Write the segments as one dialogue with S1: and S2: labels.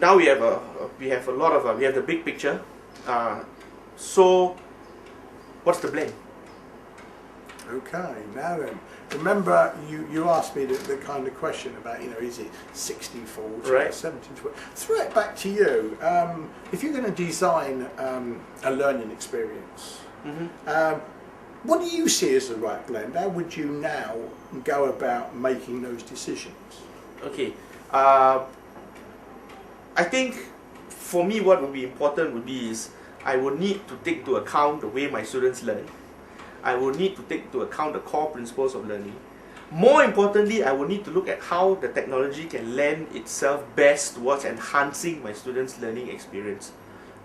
S1: now we have a lot of we have the big picture. So what's the blend?
S2: Okay, now then, remember you asked me the kind of question about, is it 60-40 or 70-20? Throw it back to you. If you're going to design a learning experience, what do you see as the right blend? How would you now go about making those decisions?
S1: Okay, I think for me what would be important would be is I would need to take into account the way my students learn. I will need to take into account the core principles of learning. More importantly, I will need to look at how the technology can lend itself best towards enhancing my students' learning experience.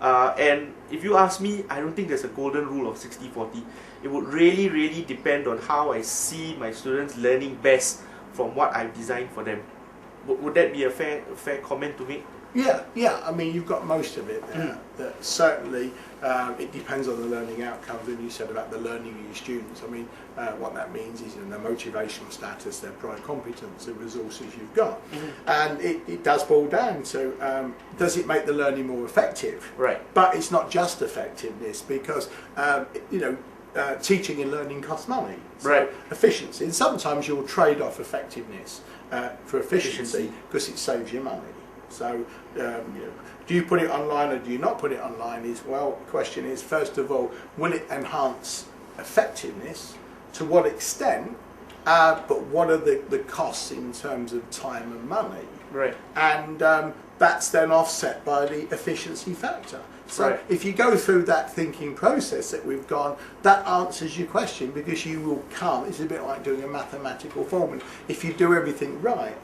S1: And if you ask me, I don't think there's a golden rule of 60-40. It would really depend on how I see my students learning best from what I've designed for them. Would that be a fair comment to make?
S2: Yeah. I mean, you've got most of it there. That certainly, it depends on the learning outcomes. And you said about the learning of your students. I mean, what that means is their motivational status, their prior competence, the resources you've got, and it does boil down to does it make the learning more effective?
S1: Right.
S2: But it's not just effectiveness, because teaching and learning costs money. So
S1: right.
S2: Efficiency, and sometimes you'll trade off effectiveness for efficiency because it saves you money. So, do you put it online or do you not put it online? The question is, first of all, will it enhance effectiveness? To what extent? But what are the costs in terms of time and money?
S1: Right.
S2: And that's then offset by the efficiency factor. So if you go through that thinking process that we've gone, that answers your question, because you will come, it's a bit like doing a mathematical formula. If you do everything right,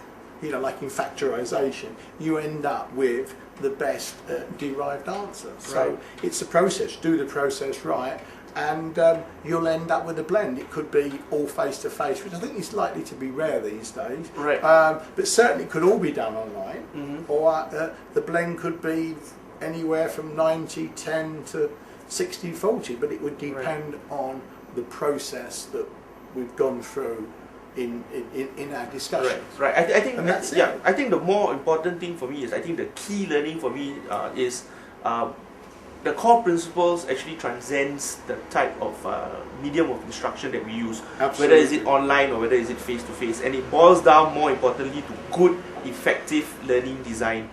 S2: like in factorisation, you end up with the best derived answer. So it's a process. Do the process right, and you'll end up with a blend. It could be all face-to-face, which I think is likely to be rare these days.
S1: Right.
S2: But certainly it could all be done online, or the blend could be anywhere from 90-10 to 60-40, but it would depend on the process that we've gone through in our discussions.
S1: Right. I think
S2: that's it.
S1: I think the more important thing for me is, I think the key learning for me is the core principles actually transcends the type of medium of instruction that we use.
S2: Absolutely.
S1: Whether is it online or whether is it face-to-face, and it boils down more importantly to good, effective learning design,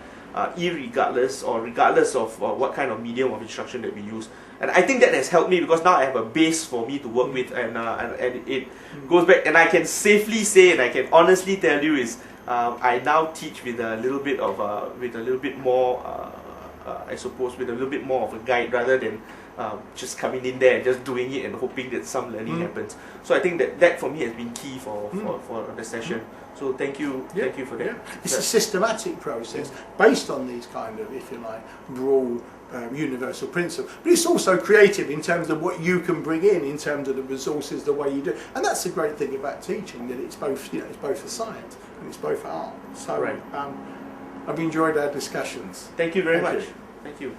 S1: regardless of what kind of medium of instruction that we use. And I think that has helped me, because now I have a base for me to work with, and it goes back, and I can safely say, and I can honestly tell you, is I now teach with a little bit more I suppose with a little bit more of a guide, rather than just coming in there and just doing it and hoping that some learning happens. So I think that for me has been key for the session. So thank you for that.
S2: It's a systematic process based on these kind of, if you like, broad universal principles. But it's also creative in terms of what you can bring in terms of the resources, the way you do. And that's the great thing about teaching, that it's both, it's both a science and it's both art. So I've enjoyed our discussions.
S1: Thank you very much. Thank you.